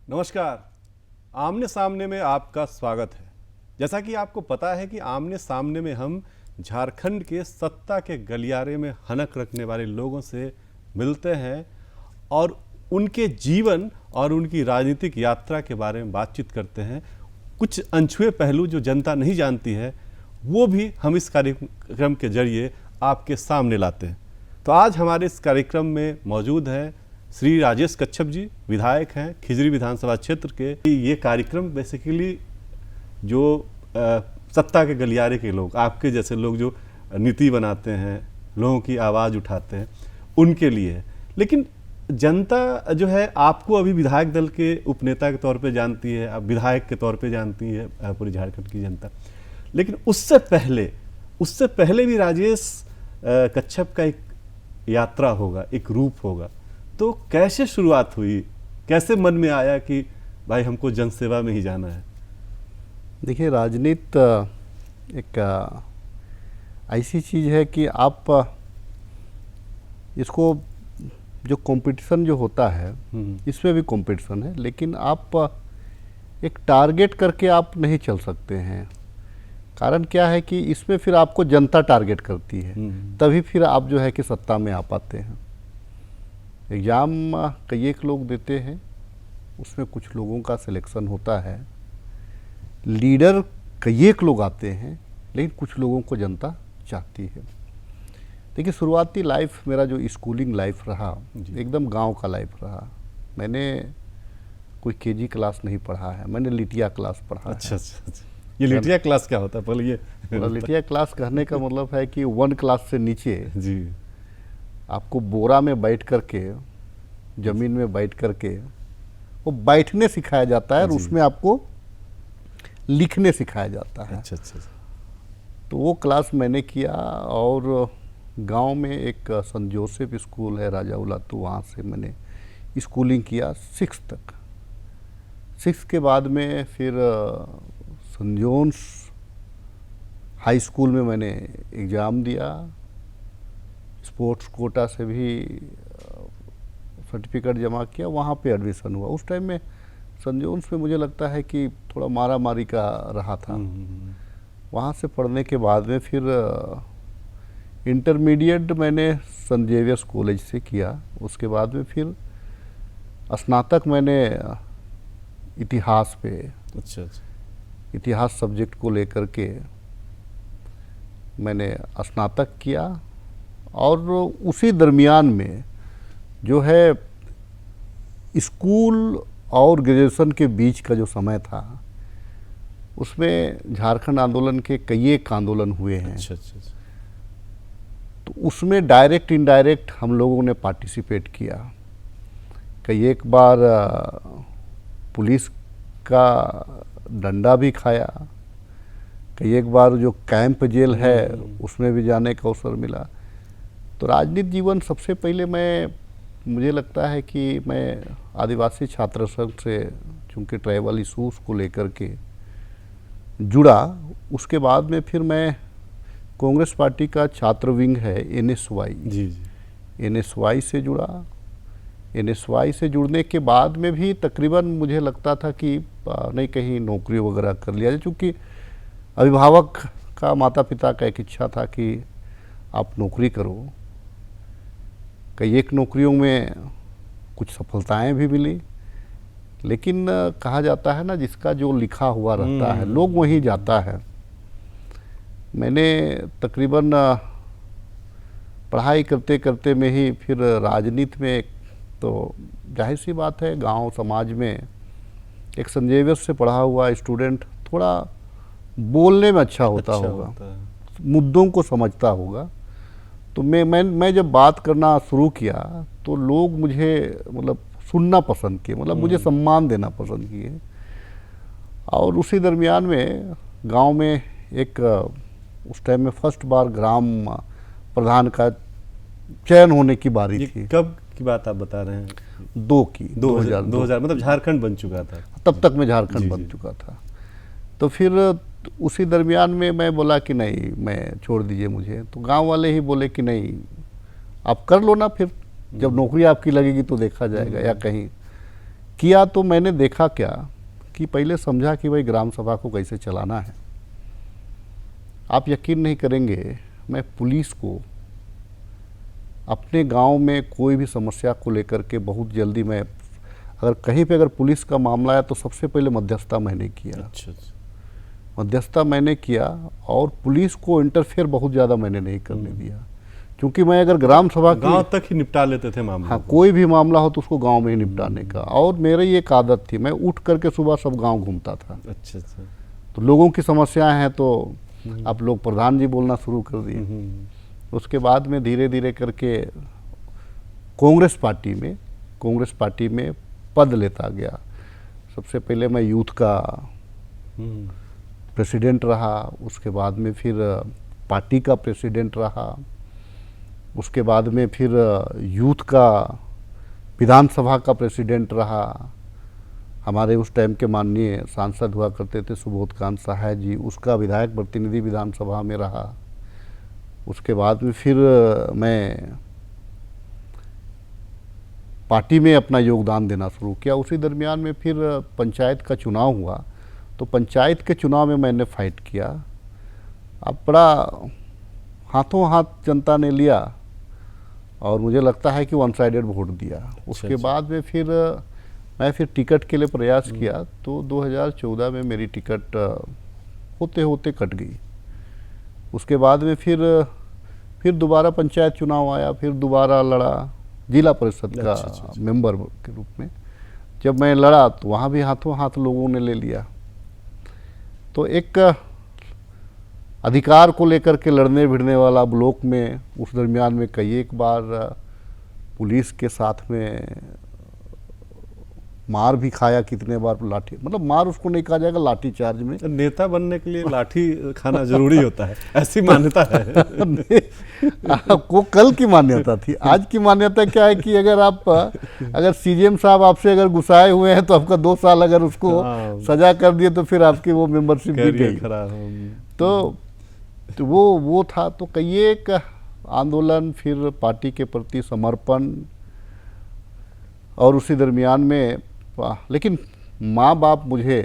नमस्कार। आमने सामने में आपका स्वागत है। जैसा कि आपको पता है कि आमने सामने में हम झारखंड के सत्ता के गलियारे में हनक रखने वाले लोगों से मिलते हैं और उनके जीवन और उनकी राजनीतिक यात्रा के बारे में बातचीत करते हैं। कुछ अनछुए पहलू जो जनता नहीं जानती है वो भी हम इस कार्यक्रम के जरिए आपके सामने लाते हैं। तो आज हमारे इस कार्यक्रम में मौजूद हैं श्री राजेश कच्छप जी, विधायक हैं खिजरी विधानसभा क्षेत्र के। ये कार्यक्रम बेसिकली जो सत्ता के गलियारे के लोग, आपके जैसे लोग जो नीति बनाते हैं, लोगों की आवाज़ उठाते हैं, उनके लिए है। लेकिन जनता जो है आपको अभी विधायक दल के उपनेता के तौर पे जानती है, आप विधायक के तौर पे जानती है पूरी झारखंड की जनता। लेकिन उससे पहले भी राजेश कच्छप का एक यात्रा होगा, एक रूप होगा। तो कैसे शुरुआत हुई, कैसे मन में आया कि भाई हमको जनसेवा में ही जाना है? देखिए, राजनीति एक ऐसी चीज़ है कि आप इसको जो कंपटीशन जो होता है इसमें भी कंपटीशन है, लेकिन आप एक टारगेट करके आप नहीं चल सकते हैं। कारण क्या है कि इसमें फिर आपको जनता टारगेट करती है, तभी फिर आप जो है कि सत्ता में आ पाते हैं। एग्ज़ाम कई एक लोग देते हैं, उसमें कुछ लोगों का सिलेक्शन होता है। लीडर कई एक लोग आते हैं, लेकिन कुछ लोगों को जनता चाहती है। देखिए, शुरुआती लाइफ मेरा जो स्कूलिंग लाइफ रहा एकदम गांव का लाइफ रहा। मैंने कोई केजी क्लास नहीं पढ़ा है, मैंने लिटिया क्लास पढ़ा। अच्छा। ये लिटिया क्लास क्या होता है पहले ये? लिटिया क्लास कहने का मतलब है कि 1 क्लास से नीचे जी आपको बोरा में बैठ करके, ज़मीन में बैठ करके वो बैठने सिखाया जाता है और उसमें आपको लिखने सिखाया जाता है। अच्छा। तो वो क्लास मैंने किया और गांव में एक संत जोसेफ स्कूल है राजाउला, तो वहाँ से मैंने स्कूलिंग किया 6 तक। 6 के बाद में फिर संत जोन्स हाई स्कूल में मैंने एग्ज़ाम दिया। स्पोर्ट्स कोटा से भी सर्टिफिकेट जमा किया, वहाँ पे एडमिशन हुआ। उस टाइम में संत जोन्स में मुझे लगता है कि थोड़ा मारा मारी का रहा था। वहाँ से पढ़ने के बाद में फिर इंटरमीडिएट मैंने संत जेवियर्स कॉलेज से किया। उसके बाद में फिर स्नातक मैंने इतिहास पे, अच्छा। इतिहास सब्जेक्ट को लेकर के मैंने स्नातक किया। और उसी दरमियान में जो है स्कूल और ग्रेजुएशन के बीच का जो समय था, उसमें झारखंड आंदोलन के कई एक आंदोलन हुए हैं। अच्छा। तो उसमें डायरेक्ट इनडायरेक्ट हम लोगों ने पार्टिसिपेट किया। कई एक बार पुलिस का डंडा भी खाया, कई एक बार जो कैंप जेल है उसमें भी जाने का अवसर मिला। तो राजनीतिक जीवन सबसे पहले मुझे लगता है कि मैं आदिवासी छात्र संघ से, चूँकि ट्राइबल इशूज़ को लेकर के जुड़ा। उसके बाद में फिर मैं कांग्रेस पार्टी का छात्र विंग है NSY जी। NSY से जुड़ा। NSY से जुड़ने के बाद में भी तकरीबन मुझे लगता था कि नहीं, कहीं नौकरी वगैरह कर लिया जाए, चूँकि अभिभावक का, माता पिता का एक इच्छा था कि आप नौकरी करो। कई एक नौकरियों में कुछ सफलताएं भी मिली, लेकिन कहा जाता है ना, जिसका जो लिखा हुआ रहता है लोग वहीं जाता है। मैंने तकरीबन पढ़ाई करते करते में ही फिर राजनीति में, तो जाहिर सी बात है गांव समाज में एक संत जेवियर्स से पढ़ा हुआ स्टूडेंट थोड़ा बोलने में अच्छा होता होगा, मुद्दों को समझता होगा। तो मैं जब बात करना शुरू किया तो लोग मुझे मतलब सुनना पसंद किए, मतलब मुझे सम्मान देना पसंद किए। और उसी दरमियान में गांव में एक उस टाइम में फर्स्ट बार ग्राम प्रधान का चयन होने की बारी थी। कब की बात आप बता रहे हैं? 2000 मतलब झारखंड बन चुका था तब तक। मैं झारखंड बन चुका था। तो फिर उसी दरमियान में मैं बोला कि नहीं, मैं छोड़ दीजिए मुझे। तो गांव वाले ही बोले कि नहीं, आप कर लो ना, फिर जब नौकरी आपकी लगेगी तो देखा जाएगा, या कहीं किया तो मैंने देखा क्या कि पहले समझा कि भाई ग्राम सभा को कैसे चलाना है। आप यकीन नहीं करेंगे, मैं पुलिस को अपने गांव में कोई भी समस्या को लेकर के बहुत जल्दी, मैं अगर कहीं पे अगर पुलिस का मामला आया तो सबसे पहले मध्यस्थता मैंने किया। अच्छा अच्छा। मध्यस्थता मैंने किया और पुलिस को इंटरफेयर बहुत ज़्यादा मैंने नहीं करने दिया, क्योंकि मैं अगर ग्राम सभा गांव तक ही निपटा लेते थे मामला। हाँ, कोई भी मामला हो तो उसको गांव में ही निपटाने का। और मेरी एक आदत थी, मैं उठ करके सुबह सब गांव घूमता था। अच्छा अच्छा। तो लोगों की समस्याएं हैं तो आप लोग प्रधान जी बोलना शुरू कर दिए। उसके बाद में धीरे धीरे करके कांग्रेस पार्टी में पद लेता गया। सबसे पहले मैं यूथ का प्रेसिडेंट रहा, उसके बाद में फिर पार्टी का प्रेसिडेंट रहा, उसके बाद में फिर यूथ का विधानसभा का प्रेसिडेंट रहा। हमारे उस टाइम के माननीय सांसद हुआ करते थे सुबोध कांत सहाय जी, उसका विधायक प्रतिनिधि विधानसभा में रहा। उसके बाद में फिर मैं पार्टी में अपना योगदान देना शुरू किया। उसी दरमियान में फिर पंचायत का चुनाव हुआ, तो पंचायत के चुनाव में मैंने फाइट किया। अब बड़ा हाथों हाथ जनता ने लिया और मुझे लगता है कि वन साइडेड वोट दिया। उसके बाद में फिर मैं टिकट के लिए प्रयास किया, तो 2014 में मेरी टिकट होते होते कट गई। उसके बाद में फिर दोबारा पंचायत चुनाव आया, फिर दोबारा लड़ा जिला परिषद का मेंबर के रूप में। जब मैं लड़ा तो वहाँ भी हाथों हाथ लोगों ने ले लिया। तो एक अधिकार को लेकर के लड़ने भिड़ने वाला ब्लॉक में उस दरमियान में कई एक बार पुलिस के साथ में मार भी खाया, कितने बार लाठी, मतलब मार उसको नहीं कहा जाएगा, लाठी चार्ज में। नेता बनने के लिए लाठी खाना जरूरी होता है, ऐसी मान्यता है। आपको कल की मान्यता थी, आज की मान्यता क्या है कि अगर सीजीएम साहब आपसे अगर गुस्साए हुए हैं तो आपका 2 साल अगर उसको सजा कर दिए तो फिर आपकी वो मेंबरशिप भी गई। तो वो था। तो कई एक आंदोलन, फिर पार्टी के प्रति समर्पण, और उसी दरमियान में लेकिन माँ बाप मुझे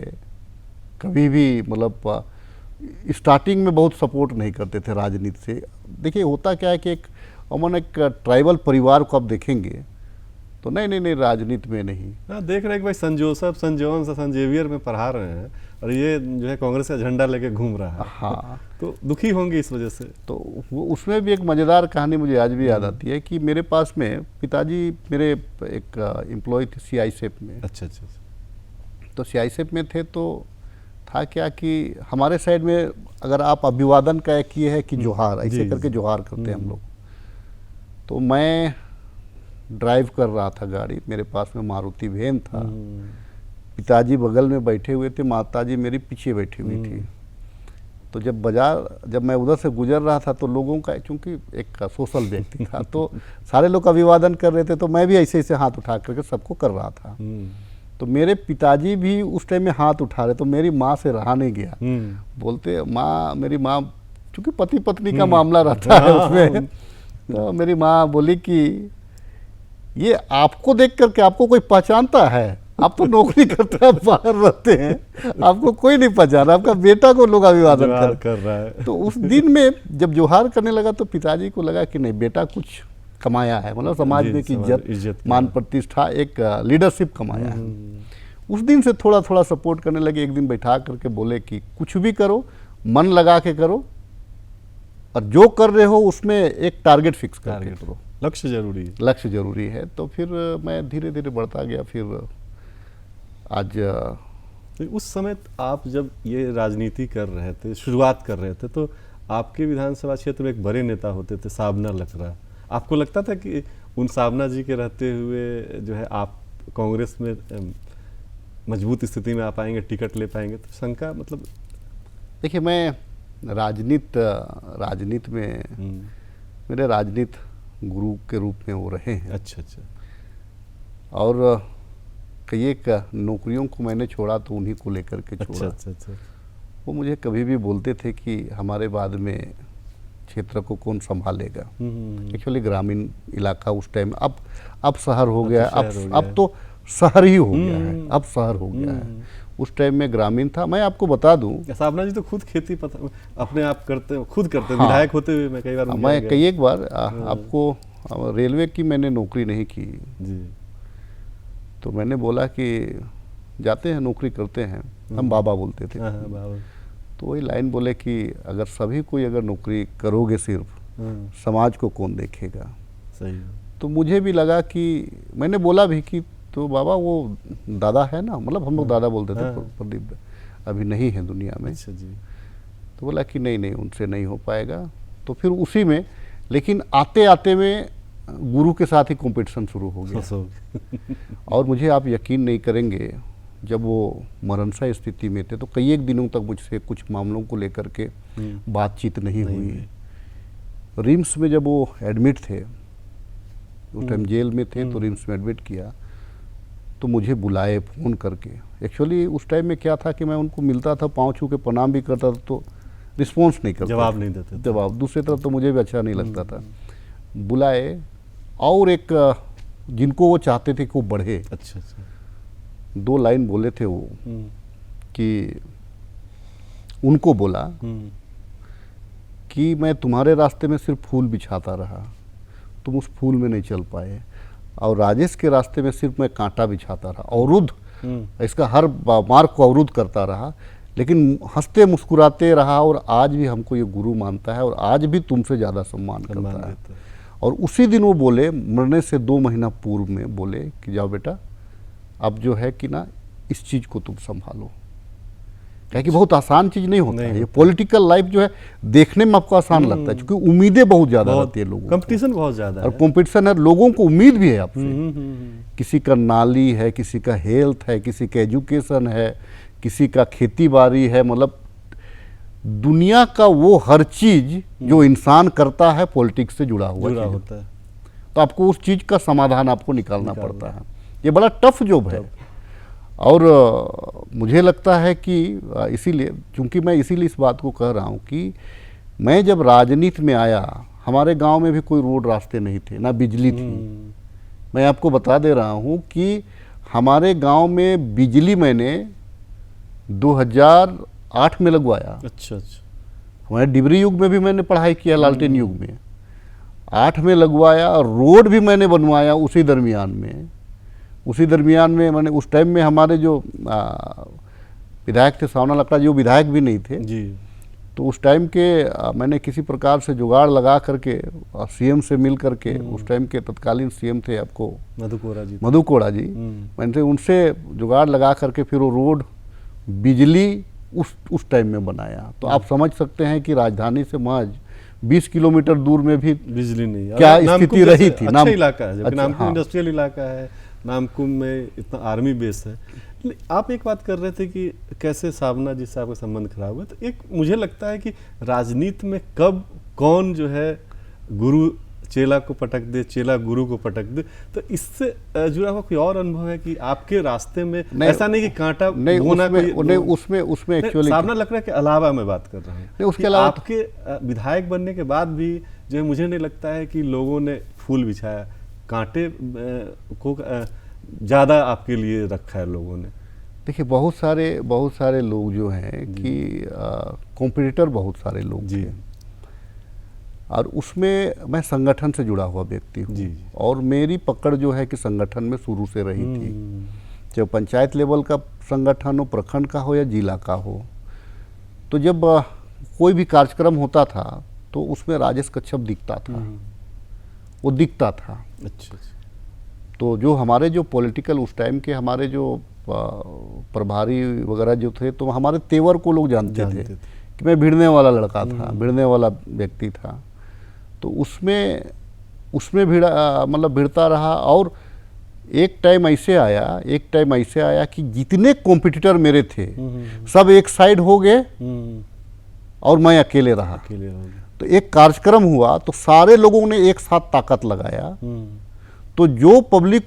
कभी भी मतलब स्टार्टिंग में बहुत सपोर्ट नहीं करते थे राजनीति से। देखिए होता क्या है कि एक ट्राइबल परिवार को आप देखेंगे तो नहीं राजनीति में नहीं। हाँ, देख रहे हैं कि भाई सन जोसेफ, सन जॉन्स, सन जेवियर में पढ़ा रहे हैं और ये जो है कांग्रेस का झंडा लेके घूम रहा है। हाँ, तो दुखी होंगे इस वजह से। तो वो उसमें भी एक मज़ेदार कहानी मुझे आज भी याद आती है कि मेरे पास में पिताजी मेरे एक एम्प्लॉय थे सीआईएसएफ में। अच्छा अच्छा। तो सीआईएसएफ में थे, तो था क्या कि हमारे साइड में अगर आप अभिवादन का एक ये है कि जोहार, ऐसे करके जोहार करते हैं हम लोग। तो मैं ड्राइव कर रहा था गाड़ी, मेरे पास में मारुति वैन था, पिताजी बगल में बैठे हुए थे, माताजी मेरी पीछे बैठी हुई थी। तो जब मैं उधर से गुजर रहा था तो लोगों का, चूंकि एक सोशल व्यक्ति था तो सारे लोग अभिवादन कर रहे थे, तो मैं भी ऐसे ऐसे हाथ उठा करके सबको कर रहा था। तो मेरे पिताजी भी उस टाइम में हाथ उठा रहे, तो मेरी माँ से रहा नहीं गया। बोलते मेरी माँ, चूंकि पति पत्नी का मामला रहता है उसमें, तो मेरी माँ बोली कि ये आपको देख करके आपको कोई पहचानता है? आप तो नौकरी करते हैं, बाहर रहते हैं, आपको कोई नहीं पहचाना, आपका बेटा को लोग अभिवादन कर रहा है। तो उस दिन में जब जोहार करने लगा तो पिताजी को लगा कि नहीं, बेटा कुछ कमाया है, मतलब समाज में की इज्जत, मान, प्रतिष्ठा, एक लीडरशिप कमाया है। उस दिन से थोड़ा थोड़ा सपोर्ट करने लगे। एक दिन बैठा करके बोले कि कुछ भी करो, मन लगा के करो, और जो कर रहे हो उसमें एक टारगेट फिक्स करके करो, लक्ष्य जरूरी है। तो फिर मैं धीरे धीरे बढ़ता गया। फिर आज तो उस समय आप जब ये राजनीति कर रहे थे, शुरुआत कर रहे थे, तो आपके विधानसभा क्षेत्र में एक बड़े नेता होते थे, साबना लकड़ा। आपको लगता था कि उन साबना जी के रहते हुए जो है आप कांग्रेस में मजबूत स्थिति में आ पाएंगे, टिकट ले पाएंगे? तो शंका, मतलब देखिए, मैं राजनीति में मेरे राजनीति गुरु के रूप में वो रहे हैं। अच्छा अच्छा। और कई एक नौकरियों को मैंने छोड़ा तो उन्हीं को लेकर के छोड़ा। अच्छा। वो मुझे कभी भी बोलते थे कि हमारे बाद में क्षेत्र को कौन संभालेगा। एक्चुअली ग्रामीण इलाका उस टाइम, अब शहर हो गया। अब तो शहर ही हो गया है, अब शहर हो गया है। उस टाइम में ग्रामीण था। मैं आपको बता दूं, साबना जी तो खुद खेती अपने आप करते, खुद करते, हाँ, विधायक होते हुए मैं कई बार उनके यहाँ मैं कई एक बार आपको रेलवे की मैंने नौकरी नहीं की जी, तो मैंने बोला कि जाते हैं नौकरी करते हैं, हम बाबा बोलते थे। हाँ हाँ बाबा, तो वही लाइन बोले कि अगर सभी कोई अगर नौकरी करोगे सिर्फ, हाँ, समाज को कौन देखेगा। सही, तो मुझे भी लगा कि मैंने बोला भी कि तो बाबा वो दादा है ना, मतलब हम लोग दादा बोलते थे, हाँ। प्रदीप अभी नहीं है दुनिया में। अच्छा जी, तो बोला कि नहीं नहीं उनसे नहीं हो पाएगा। तो फिर उसी में, लेकिन आते आते में गुरु के साथ ही कंपटीशन शुरू हो गया। सो, और मुझे आप यकीन नहीं करेंगे, जब वो मरणसा स्थिति में थे तो कई एक दिनों तक मुझसे कुछ मामलों को लेकर के बातचीत नहीं हुई। रिम्स में जब वो एडमिट थे, उस टाइम जेल में थे, तो रिम्स में एडमिट किया तो मुझे बुलाए फ़ोन करके। एक्चुअली उस टाइम में क्या था कि मैं उनको मिलता था, पाँव छू के प्रणाम भी करता था, तो रिस्पॉन्स नहीं करता, जवाब नहीं देते थे। जवाब। दूसरी तरफ तो मुझे भी अच्छा नहीं लगता था। बुलाए, और एक जिनको वो चाहते थे कि वो बढ़े, अच्छा अच्छा, 2 लाइन बोले थे वो कि उनको बोला कि मैं तुम्हारे रास्ते में सिर्फ फूल बिछाता रहा, तुम उस फूल में नहीं चल पाए, और राजेश के रास्ते में सिर्फ मैं कांटा बिछाता रहा, अवरुद्ध, इसका हर मार्ग को अवरुद्ध करता रहा, लेकिन हंसते मुस्कुराते रहा, और आज भी हमको ये गुरु मानता है और आज भी तुमसे ज़्यादा सम्मान करता है। और उसी दिन वो बोले, मरने से 2 महीना पूर्व में बोले कि जाओ बेटा, अब जो है कि ना इस चीज़ को तुम संभालो। क्या कि बहुत आसान चीज़ नहीं होता है ये पॉलिटिकल लाइफ जो है, देखने में आपको आसान लगता है, क्योंकि उम्मीदें बहुत ज़्यादा रहती है लोगों को, कंपटीशन बहुत ज़्यादा है, और कंपटीशन है, लोगों को उम्मीद भी है आपसे। किसी का नाली है, किसी का हेल्थ है, किसी का एजुकेशन है, किसी का खेती बाड़ी है, मतलब दुनिया का वो हर चीज़ जो इंसान करता है पॉलिटिक्स से जुड़ा होता है। तो आपको उस चीज़ का समाधान आपको निकालना पड़ता है। ये बड़ा टफ जॉब है। और मुझे लगता है कि इसीलिए, चूंकि मैं इसीलिए इस बात को कह रहा हूँ कि मैं जब राजनीति में आया, हमारे गांव में भी कोई रोड रास्ते नहीं थे, ना बिजली थी। मैं आपको बता दे रहा हूँ कि हमारे गांव में बिजली मैंने 2008 में लगवाया। अच्छा अच्छा, हमारे डिबरी युग में भी मैंने पढ़ाई किया, लालटेन युग में 8 में लगवाया, और रोड भी मैंने बनवाया उसी दरमियान में। उसी दरमियान में मैंने, उस टाइम में हमारे जो विधायक थे सावना लकड़ा जी, वो विधायक भी नहीं थे जी, तो उस टाइम के मैंने किसी प्रकार से जुगाड़ लगा करके सीएम से मिल करके, उस टाइम के तत्कालीन सीएम थे आपको मधु कोड़ा जी, मैंने उनसे जुगाड़ लगा करके फिर वो रोड, बिजली उस टाइम में बनाया। तो आप समझ सकते हैं कि राजधानी से महज 20 किलोमीटर दूर में भी बिजली नहीं, क्या स्थिति रही थी। अच्छा इलाका है, जबकि नामकुम हाँ, इंडस्ट्रियल इलाका है, नामकुम में इतना आर्मी बेस है। आप एक बात कर रहे थे कि कैसे सावना जी से आपका संबंध खराब हुआ, तो एक मुझे लगता है कि राजनीति में कब कौन जो है गुरु चेला को पटक दे, चेला गुरु को पटक दे, तो इससे जुड़ा हुआ कोई और अनुभव है कि आपके रास्ते में ऐसा नहीं कि कांटा नहीं, उसमें एक्चुअली सावना लकड़ा के अलावा मैं बात कर रहा हूँ, उसके अलावा आपके विधायक बनने के बाद भी जो है, मुझे नहीं लगता है कि लोगों ने फूल बिछाया, कांटे को ज़्यादा आपके लिए रखा है लोगों ने। देखिए बहुत सारे लोग जो हैं कि कॉम्पिटिटर बहुत सारे लोग थे, और उसमें मैं संगठन से जुड़ा हुआ व्यक्ति हूँ, और मेरी पकड़ जो है कि संगठन में शुरू से रही थी, चाहे पंचायत लेवल का संगठन हो, प्रखंड का हो या जिला का हो। तो जब कोई भी कार्यक्रम होता था तो उसमें राजेश कच्छप दिखता था, वो दिखता था। अच्छा। तो जो हमारे जो पॉलिटिकल उस टाइम के हमारे जो प्रभारी वगैरह जो थे, तो हमारे तेवर को लोग जानते थे कि मैं भिड़ने वाला लड़का था, भिड़ने वाला व्यक्ति था। तो उसमें भिड़ता रहा। और एक टाइम ऐसे आया कि जितने कॉम्पिटिटर मेरे थे सब एक साइड हो गए और मैं अकेले रहा। तो एक कार्यक्रम हुआ तो सारे लोगों ने एक साथ ताकत लगाया, तो जो पब्लिक,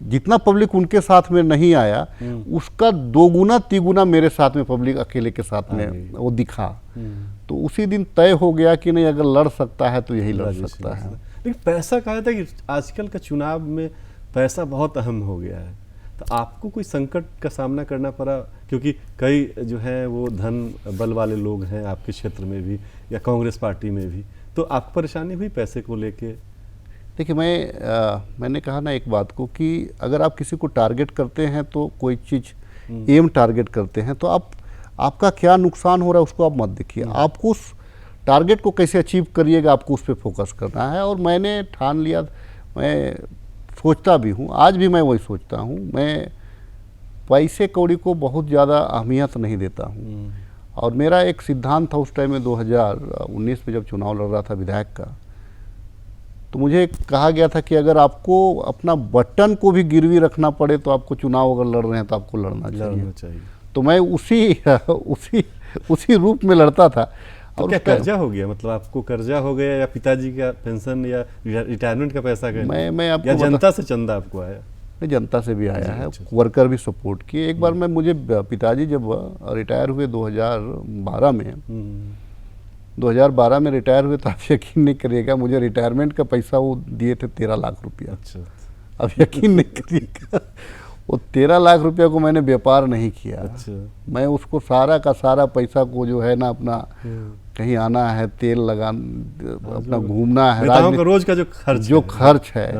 जितना पब्लिक उनके साथ में नहीं आया, उसका 2 गुना 3 गुना मेरे साथ में पब्लिक अकेले के साथ में वो दिखा। तो उसी दिन तय हो गया कि नहीं, अगर लड़ सकता है तो यही लड़ सकता है। लेकिन पैसा कहा था कि आजकल का चुनाव में पैसा बहुत अहम हो गया है। तो आपको कोई संकट का सामना करना पड़ा, क्योंकि कई जो हैं वो धन बल वाले लोग हैं आपके क्षेत्र में भी या कांग्रेस पार्टी में भी, तो आपको परेशानी हुई पैसे को लेके? देखिए, मैंने कहा ना एक बात को कि अगर आप किसी को टारगेट करते हैं तो कोई चीज़ एम टारगेट करते हैं तो आपका क्या नुकसान हो रहा है उसको आप मत देखिए, आपको उस टारगेट को कैसे अचीव करिएगा आपको उस पर फोकस करना है। और मैंने ठान लिया, मैं सोचता भी हूँ, आज भी मैं वही सोचता हूँ, मैं पैसे कौड़ी को बहुत ज़्यादा अहमियत नहीं देता हूँ। और मेरा एक सिद्धांत था उस टाइम में 2019 में जब चुनाव लड़ रहा था विधायक का, तो मुझे कहा गया था कि अगर आपको अपना बटन को भी गिरवी रखना पड़े तो आपको चुनाव अगर लड़ रहे हैं तो आपको लड़ना चाहिए। तो मैं उसी रूप में लड़ता था। तो और क्या कर्जा हो गया, मतलब आपको कर्जा हो गया या पिताजी का पेंशन या रिटायरमेंट का पैसा गया? मैं आपको या जनता से चंदा आपको आया? नहीं, जनता से भी आया है, वर्कर भी सपोर्ट किए। एक बार मुझे पिताजी जब रिटायर हुए 2012 में रिटायर हुए तो आप यकीन नहीं करिएगा, मुझे रिटायरमेंट का पैसा वो दिए थे 13 लाख रुपया। अच्छा। अब यकीन नहीं करिएगा, वो 13 लाख रुपया को मैंने व्यापार नहीं किया। अच्छा। मैं उसको सारा का सारा पैसा को जो है ना अपना कहीं आना है, तेल अपना घूमना है, का रोज का जो खर्च है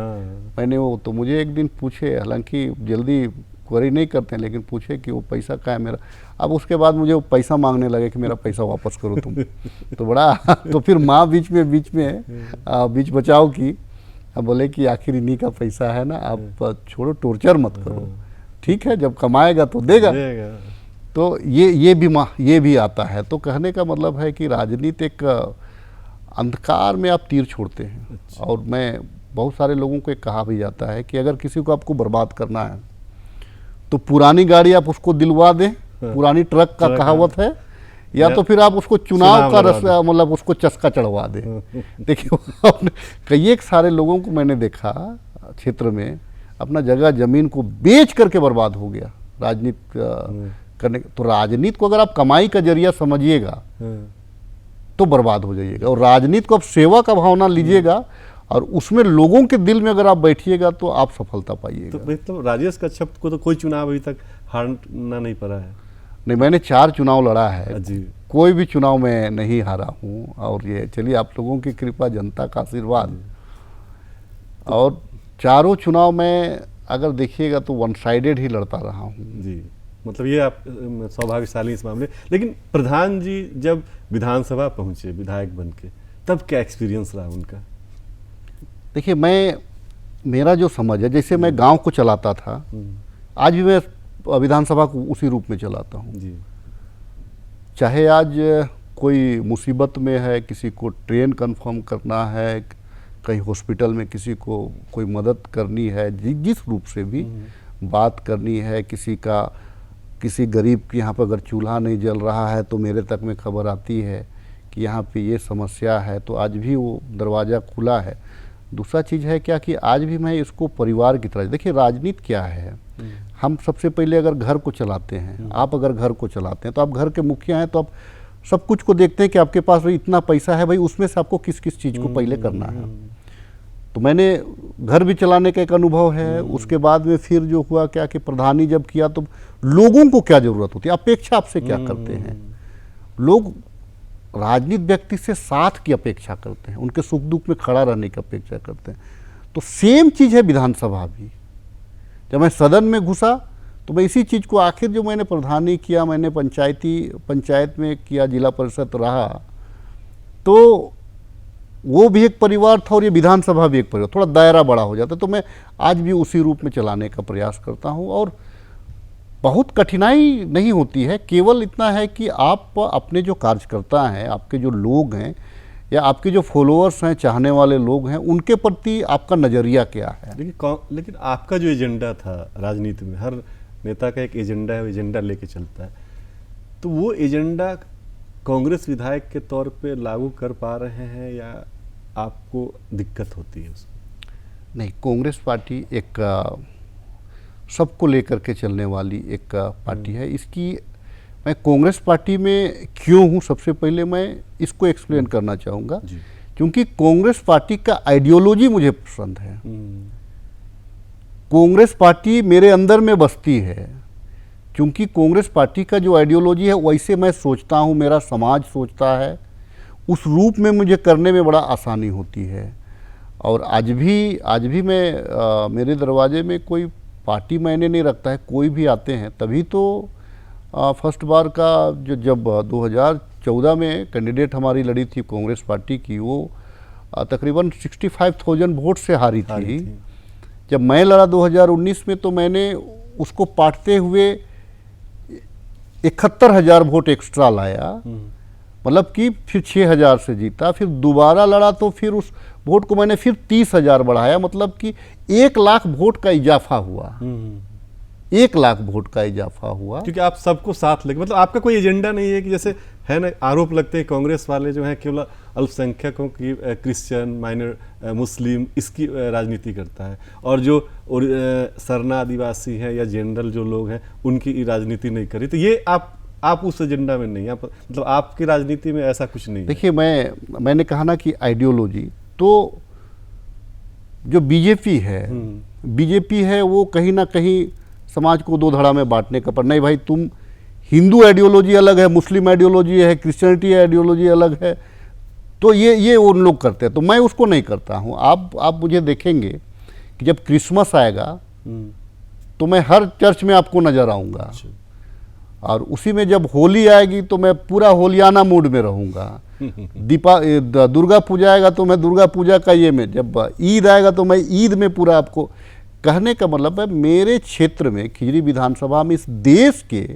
मैंने वो, तो मुझे एक दिन पूछे, हालांकि जल्दी क्वेरी नहीं करते हैं, लेकिन पूछे कि वो पैसा क्या है मेरा। अब उसके बाद मुझे वो पैसा मांगने लगे कि मेरा पैसा वापस करो तुम। तो बड़ा तो फिर माँ बीच बचाव की, अब बोले कि आखिर इन्हीं का पैसा है ना, आप छोड़ो, टॉर्चर मत करो, ठीक है, जब कमाएगा तो देगा। तो ये भी आता है। तो कहने का मतलब है कि राजनीति एक अंधकार में आप तीर छोड़ते हैं। अच्छा। और मैं बहुत सारे लोगों को एक कहा भी जाता है कि अगर किसी को आपको बर्बाद करना है तो पुरानी गाड़ी आप उसको दिलवा दें, पुरानी ट्रक का कहावत है, या तो फिर आप उसको चुनाव का रास्ता, मतलब उसको चस्का चढ़वा दें। देखिए, कई एक सारे लोगों को मैंने देखा क्षेत्र में अपना जगह जमीन को बेच करके बर्बाद हो गया राजनीति करने। तो राजनीति को अगर आप कमाई का जरिया समझिएगा तो बर्बाद हो जाइएगा, और राजनीति को आप सेवा का भावना लीजिएगा और उसमें लोगों के दिल में अगर आप बैठिएगा तो आप सफलता पाइएगा। तो राजेश कश्यप को तो कोई चुनाव अभी तक हारना नहीं पड़ा है? नहीं, मैंने 4 चुनाव लड़ा है जी। कोई भी चुनाव में नहीं हारा हूँ। और ये चलिए, आप लोगों की कृपा, जनता का आशीर्वाद, और चारों चुनाव में अगर देखिएगा तो वन साइडेड ही लड़ता रहा हूँ। जी, मतलब ये आप सौभाग्यशाली इस मामले। लेकिन प्रधान जी जब विधानसभा पहुंचे विधायक बन के, तब क्या एक्सपीरियंस रहा उनका? देखिए, मेरा जो समझ है, जैसे मैं गांव को चलाता था, आज भी मैं विधानसभा को उसी रूप में चलाता हूँ। जी। चाहे आज कोई मुसीबत में है, किसी को ट्रेन कंफर्म करना है, कहीं हॉस्पिटल में किसी को कोई मदद करनी है, जिस रूप से भी बात करनी है, किसी गरीब के यहाँ पर अगर चूल्हा नहीं जल रहा है तो मेरे तक में खबर आती है कि यहाँ पे ये समस्या है, तो आज भी वो दरवाज़ा खुला है। दूसरा चीज़ है क्या कि आज भी मैं इसको परिवार की तरह, देखिए राजनीति क्या है, हम सबसे पहले अगर घर को चलाते हैं, आप अगर घर को चलाते हैं तो आप घर के मुखिया हैं, तो आप सब कुछ को देखते हैं कि आपके पास भाई इतना पैसा है, भाई उसमें से आपको किस किस चीज़ को पहले करना है। तो मैंने घर भी चलाने का एक अनुभव है। उसके बाद में फिर जो हुआ क्या कि प्रधानी जब किया तो लोगों को क्या ज़रूरत होती है, अपेक्षा आपसे क्या करते हैं लोग, राजनीतिक व्यक्ति से साथ की अपेक्षा करते हैं, उनके सुख दुख में खड़ा रहने की अपेक्षा करते हैं। तो सेम चीज़ है विधानसभा भी। जब मैं सदन में घुसा तो मैं इसी चीज़ को, आखिर जो मैंने प्रधानी किया, मैंने पंचायत में किया, जिला परिषद रहा, तो वो भी एक परिवार था और ये विधानसभा भी एक परिवार, थोड़ा दायरा बड़ा हो जाता। तो मैं आज भी उसी रूप में चलाने का प्रयास करता हूँ और बहुत कठिनाई नहीं होती है। केवल इतना है कि आप अपने जो कार्यकर्ता हैं, आपके जो लोग हैं या आपके जो फॉलोअर्स हैं, चाहने वाले लोग हैं, उनके प्रति आपका नज़रिया क्या है। लेकिन आपका जो एजेंडा था राजनीति में, हर नेता का एक एजेंडा है, वो एजेंडा लेके चलता है, तो वो एजेंडा कांग्रेस विधायक के तौर पे लागू कर पा रहे हैं या आपको दिक्कत होती है उसमें? नहीं, कांग्रेस पार्टी एक सबको लेकर के चलने वाली एक पार्टी है। इसकी मैं कांग्रेस पार्टी में क्यों हूँ, सबसे पहले मैं इसको एक्सप्लेन करना चाहूँगा, क्योंकि कांग्रेस पार्टी का आइडियोलॉजी मुझे पसंद है। कांग्रेस पार्टी मेरे अंदर में बसती है, क्योंकि कांग्रेस पार्टी का जो आइडियोलॉजी है वैसे मैं सोचता हूँ, मेरा समाज सोचता है, उस रूप में मुझे करने में बड़ा आसानी होती है। और आज भी मैं मेरे दरवाजे में कोई पार्टी मैंने नहीं रखता है, कोई भी आते हैं तभी तो फर्स्ट बार का जब 2014 में कैंडिडेट हमारी लड़ी थी कांग्रेस पार्टी की, वो तकरीबन 65,000 वोट से हारी थी। जब मैं लड़ा 2019 में तो मैंने उसको पाटते हुए 71,000 वोट एक्स्ट्रा लाया, मतलब कि फिर 6,000 से जीता। फिर दोबारा लड़ा तो फिर उस वोट को मैंने फिर 30,000 बढ़ाया, मतलब कि 1 लाख वोट का इजाफा हुआ। 1 लाख वोट का इजाफा हुआ, क्योंकि आप सबको साथ लेके, मतलब आपका कोई एजेंडा नहीं है कि जैसे है ना आरोप लगते हैं कांग्रेस वाले जो हैं केवल अल्पसंख्यकों की, क्रिश्चियन, माइनर, मुस्लिम, इसकी राजनीति करता है, और जो सरना आदिवासी हैं या जनरल जो लोग हैं उनकी राजनीति नहीं करी। तो ये आप उस एजेंडा में नहीं, आप मतलब आपकी राजनीति में ऐसा कुछ नहीं है। देखिए, मैंने कहा ना कि आइडियोलॉजी, तो जो बीजेपी है वो कहीं ना कहीं समाज को दो धड़ा में बांटने का, पर नहीं भाई, तुम हिंदू आइडियोलॉजी अलग है, मुस्लिम आइडियोलॉजी है, क्रिश्चियनिटी आइडियोलॉजी अलग है, तो ये उन लोग करते हैं, तो मैं उसको नहीं करता हूँ। आप मुझे देखेंगे कि जब क्रिसमस आएगा तो मैं हर चर्च में आपको नजर आऊँगा, और उसी में जब होली आएगी तो मैं पूरा होलियाना मूड में रहूँगा। दुर्गा पूजा आएगा तो मैं दुर्गा पूजा का ये में, जब ईद आएगा तो मैं ईद में पूरा आपको। कहने का मतलब है मेरे क्षेत्र में, खिजरी विधानसभा में, इस देश के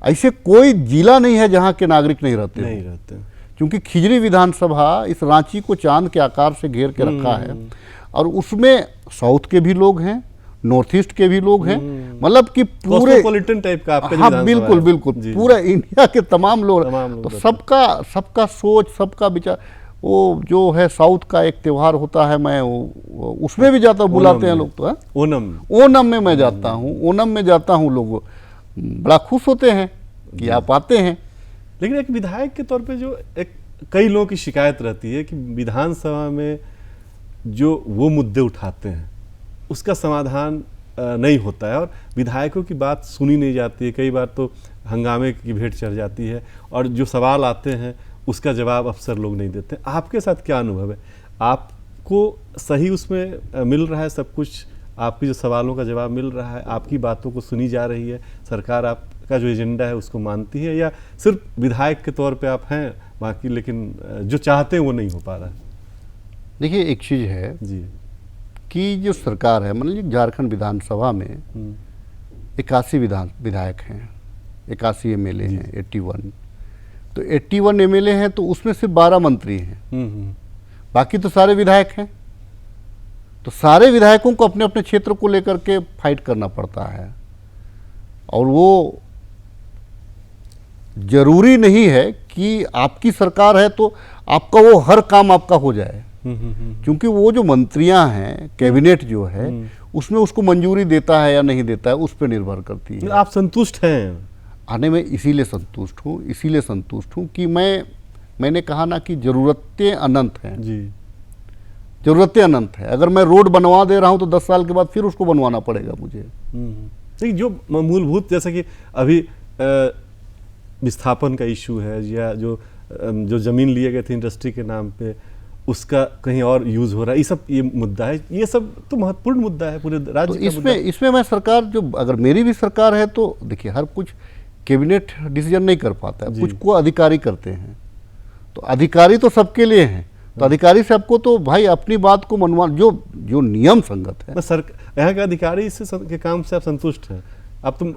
ऐसे कोई जिला नहीं है जहाँ के नागरिक नहीं रहते, क्योंकि खिजरी विधानसभा इस रांची को चांद के आकार से घेर के रखा है, और उसमें साउथ के भी लोग हैं, नॉर्थ ईस्ट के भी लोग हैं, मतलब कि पूरे कॉस्मोपॉलिटन टाइप का आपका, हाँ बिल्कुल पूरा इंडिया के तमाम लोग, तो सबका सोच, सबका विचार। वो जो है साउथ का एक त्यौहार होता है, मैं उसमें भी जाता हूँ, बुलाते हैं लोग, तो है ओनम में मैं जाता हूँ, ओनम में जाता हूँ, लोग बड़ा खुश होते हैं कि आप आते हैं। लेकिन एक विधायक के तौर पे जो एक कई लोगों की शिकायत रहती है कि विधानसभा में जो वो मुद्दे उठाते हैं उसका समाधान नहीं होता है, और विधायकों की बात सुनी नहीं जाती है, कई बार तो हंगामे की भेंट चढ़ जाती है, और जो सवाल आते हैं उसका जवाब अफसर लोग नहीं देते। आपके साथ क्या अनुभव है? आपको सही उसमें मिल रहा है सब कुछ? आपकी जो सवालों का जवाब मिल रहा है, आपकी बातों को सुनी जा रही है, सरकार आपका जो एजेंडा है उसको मानती है, या सिर्फ विधायक के तौर पे आप हैं बाकी, लेकिन जो चाहते हैं वो नहीं हो पा रहा है? देखिए, एक चीज़ है जी कि जो सरकार है, मतलब झारखंड विधानसभा में 81 विधायक हैं, 81 एमएलए हैं, 81, तो 81 एमएलए हैं, तो उसमें सिर्फ 12 मंत्री हैं, बाकी तो सारे विधायक हैं। तो सारे विधायकों को अपने अपने क्षेत्र को लेकर के फाइट करना पड़ता है, और वो जरूरी नहीं है कि आपकी सरकार है तो आपका वो हर काम आपका हो जाए, क्योंकि वो जो मंत्रियां हैं, कैबिनेट जो है, उसमें उसको मंजूरी देता है या नहीं देता है, उस पर निर्भर करती है। आप संतुष्ट हैं? आने में इसीलिए संतुष्ट हूँ कि मैंने कहा ना कि ज़रूरतें अनंत हैं जी, ज़रूरतें अनंत है। अगर मैं रोड बनवा दे रहा हूँ तो 10 साल के बाद फिर उसको बनवाना पड़ेगा मुझे। देखिए, जो मूलभूत, जैसा कि अभी विस्थापन का इशू है, या जो ज़मीन लिए गए थे इंडस्ट्री के नाम पे, उसका कहीं और यूज़ हो रहा है, ये मुद्दा है, ये सब तो महत्वपूर्ण मुद्दा है पूरे राज्य तो का। इसमें मैं सरकार, जो अगर मेरी भी सरकार है तो देखिए, हर कुछ कैबिनेट डिसीजन नहीं कर पाता है, कुछ को अधिकारी करते हैं, तो अधिकारी तो सबके लिए हैं, तो अधिकारी से आपको तो भाई अपनी बात को मनवा, जो नियम संगत है। यहाँ के अधिकारी के काम से आप संतुष्ट हैं? अब तुम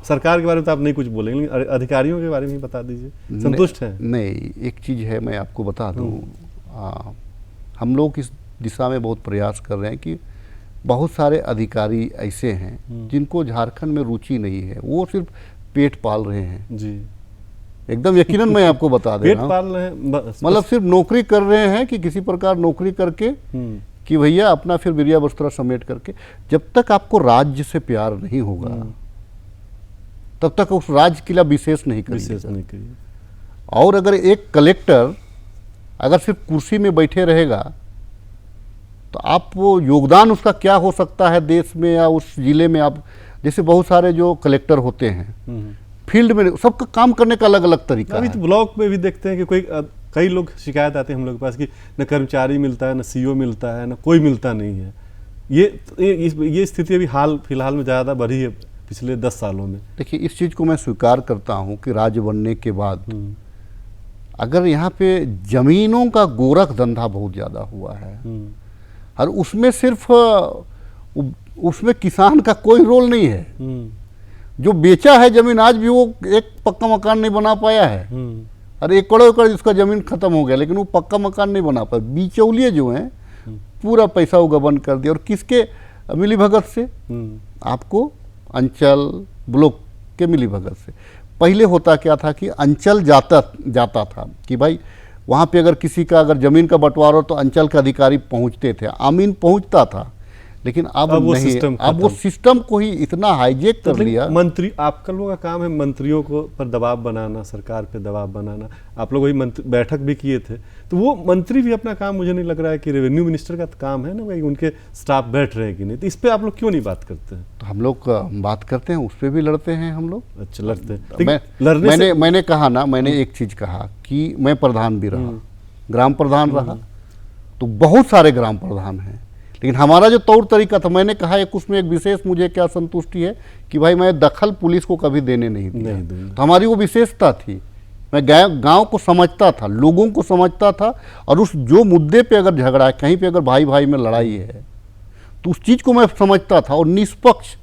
सरकार के बारे में तो आप नहीं कुछ बोलेंगे, लेकिन अधिकारियों के बारे में बता दीजिए, संतुष्ट हैं? नहीं, एक चीज़ है, मैं आपको बता दूं, हम लोग इस दिशा में बहुत प्रयास कर रहे हैं कि बहुत सारे अधिकारी ऐसे हैं जिनको झारखंड में रुचि नहीं है, वो सिर्फ पेट पाल रहे हैं जी, एकदम यकीनन मैं आपको बता दे रहा हूं, पेट पाल रहे हैं, मतलब सिर्फ नौकरी कर रहे हैं कि किसी प्रकार नौकरी करके कि भैया अपना फिर बिरिया बस्तरा समेट करके। जब तक आपको राज्य से प्यार नहीं होगा तब तक उस राज्य के लिए विशेष नहीं करिए। और अगर एक कलेक्टर अगर सिर्फ कुर्सी में बैठे रहेगा तो आप वो योगदान उसका क्या हो सकता है देश में या उस जिले में। आप जैसे बहुत सारे जो कलेक्टर होते हैं फील्ड में, सबका काम करने का अलग अलग तरीका अभी है। तो ब्लॉक में भी देखते हैं कि कई लोग शिकायत आते हैं हम लोग के पास कि न कर्मचारी मिलता है, न सीओ मिलता है, न कोई मिलता नहीं है। ये स्थिति अभी फिलहाल में ज़्यादा बढ़ी है पिछले 10 सालों में। देखिए, इस चीज़ को मैं स्वीकार करता हूँ कि राज्य बनने के बाद अगर यहाँ पे जमीनों का गोरख धंधा बहुत ज़्यादा हुआ है और उसमें सिर्फ उसमें किसान का कोई रोल नहीं है। जो बेचा है जमीन, आज भी वो एक पक्का मकान नहीं बना पाया है और एकड़ों एकड़ जिसका जमीन खत्म हो गया, लेकिन वो पक्का मकान नहीं बना पाया। बिचौलिए जो हैं पूरा पैसा वो गबन कर दिया। और किसके मिलीभगत से? आपको अंचल ब्लॉक के मिलीभगत से। पहले होता क्या था कि अंचल जाता था कि भाई वहाँ पे अगर किसी का अगर जमीन का बंटवारा हो तो अंचल के अधिकारी पहुँचते थे, आमीन पहुँचता था। लेकिन अब नहीं, अब वो सिस्टम को ही इतना हाईजेक कर लिया। मंत्री, आपका लोगों का काम है मंत्रियों को पर दबाव बनाना, सरकार पे दबाव बनाना। आप लोग वही बैठक भी किए थे, तो वो मंत्री भी अपना काम, मुझे नहीं लग रहा है कि रेवेन्यू मिनिस्टर का काम है ना भाई, उनके स्टाफ बैठ रहे हैं कि नहीं, तो इस पर आप लोग क्यों नहीं बात करते हैं? तो हम लोग बात करते हैं, उस पर भी लड़ते हैं हम लोग। अच्छा, लड़ते हैं। मैंने कहा ना, मैंने एक चीज कहा कि मैं प्रधान भी रहा, ग्राम प्रधान रहा, तो बहुत सारे ग्राम प्रधान हैं, लेकिन हमारा जो तौर तरीका था, मैंने कहा एक उसमें एक विशेष मुझे क्या संतुष्टि है कि भाई मैं दखल पुलिस को कभी देने नहीं दिया। तो हमारी वो विशेषता थी। मैं गांव को समझता था, लोगों को समझता था, और उस जो मुद्दे पे अगर झगड़ा है, कहीं पे अगर भाई भाई में लड़ाई है, तो उस चीज़ को मैं समझता था और निष्पक्ष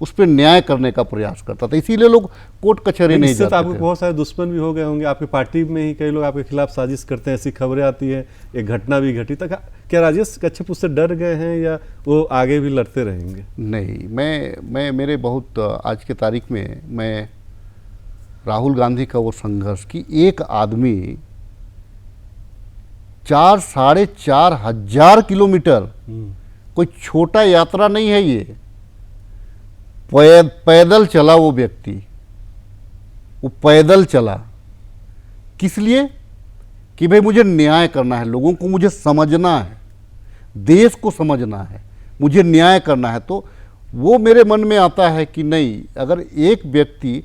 उस पर न्याय करने का प्रयास करता था। इसीलिए लोग कोर्ट कचहरी नहीं जाते थे। आपको बहुत सारे दुश्मन भी हो गए होंगे, आपकी पार्टी में ही कई लोग आपके खिलाफ साजिश करते हैं, ऐसी खबरें आती है, एक घटना भी घटी। तक क्या राजेश कच्छप उससे डर गए हैं या वो आगे भी लड़ते रहेंगे? नहीं, मैं मेरे बहुत आज के तारीख में मैं राहुल गांधी का वो संघर्ष कि एक आदमी 4-4.5 हजार किलोमीटर, कोई छोटा यात्रा नहीं है ये, पैदल चला वो व्यक्ति, वो पैदल चला। किस लिए? कि भाई मुझे न्याय करना है, लोगों को मुझे समझना है, देश को समझना है, मुझे न्याय करना है। तो वो मेरे मन में आता है कि नहीं, अगर एक व्यक्ति,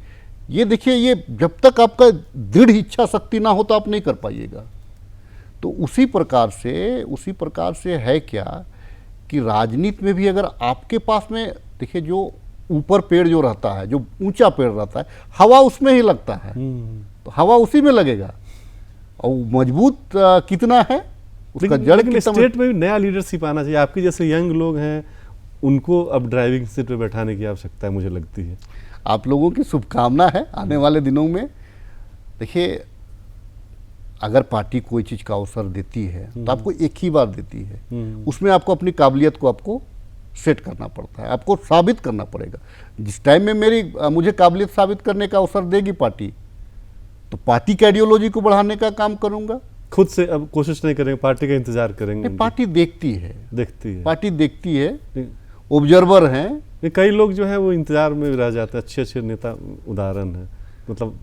ये देखिए, ये जब तक आपका दृढ़ इच्छा शक्ति ना हो तो आप नहीं कर पाइएगा। तो उसी प्रकार से है क्या कि राजनीति में भी अगर आपके पास में, देखिए, जो ऊपर पेड़ जो रहता है, जो ऊंचा पेड़ रहता है, हवा उसमें ही लगता है, तो हवा उसी में लगेगा। और मजबूत कितना है उसका जड़ कितना। स्टेट में भी नया लीडरशिप आना चाहिए। आपके जैसे यंग लोग हैं, उनको अब ड्राइविंग सीट पे बैठाने की आवश्यकता है, मुझे लगती है। आप लोगों की शुभकामना है आने वाले दिनों में। देखिए, अगर पार्टी कोई चीज़ का अवसर देती है तो आपको एक ही बार देती है, उसमें आपको अपनी काबिलियत को आपको सेट करना पड़ता है, आपको साबित करना पड़ेगा। जिस टाइम में मुझे काबिलियत साबित करने का अवसर देगी पार्टी, तो पार्टी की आइडियोलॉजी को बढ़ाने का काम करूंगा। खुद से अब कोशिश नहीं करेंगे, पार्टी का इंतजार करेंगे? पार्टी देखती है, पार्टी देखती है, ऑब्जर्वर हैं। कई लोग जो है वो इंतजार में रह जाते हैं, अच्छे नेता उदाहरण है। मतलब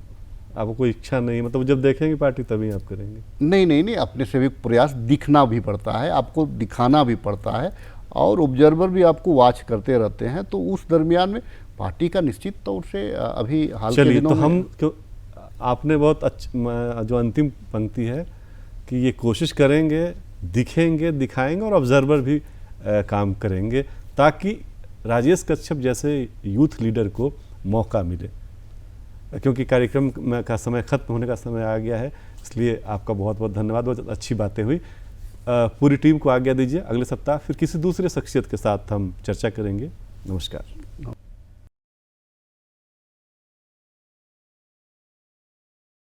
आपको कोई इच्छा नहीं, मतलब जब देखेंगे पार्टी तभी आप करेंगे? नहीं, अपने से भी प्रयास, दिखना भी पड़ता है, आपको दिखाना भी पड़ता है, और ऑब्जर्वर भी आपको वॉच करते रहते हैं। तो उस दरमियान में पार्टी का निश्चित तौर से अभी हाल के दिनों में आपने बहुत जो अंतिम पंक्ति है कि ये कोशिश करेंगे, दिखेंगे, दिखाएंगे, और ऑब्जर्वर भी काम करेंगे, ताकि राजेश कच्छप जैसे यूथ लीडर को मौका मिले। क्योंकि कार्यक्रम का समय खत्म होने का समय आ गया है, इसलिए आपका बहुत बहुत धन्यवाद। बहुत अच्छी बातें हुई। पूरी टीम को आज्ञा दीजिए। अगले सप्ताह फिर किसी दूसरे शख्सियत के साथ हम चर्चा करेंगे। नमस्कार।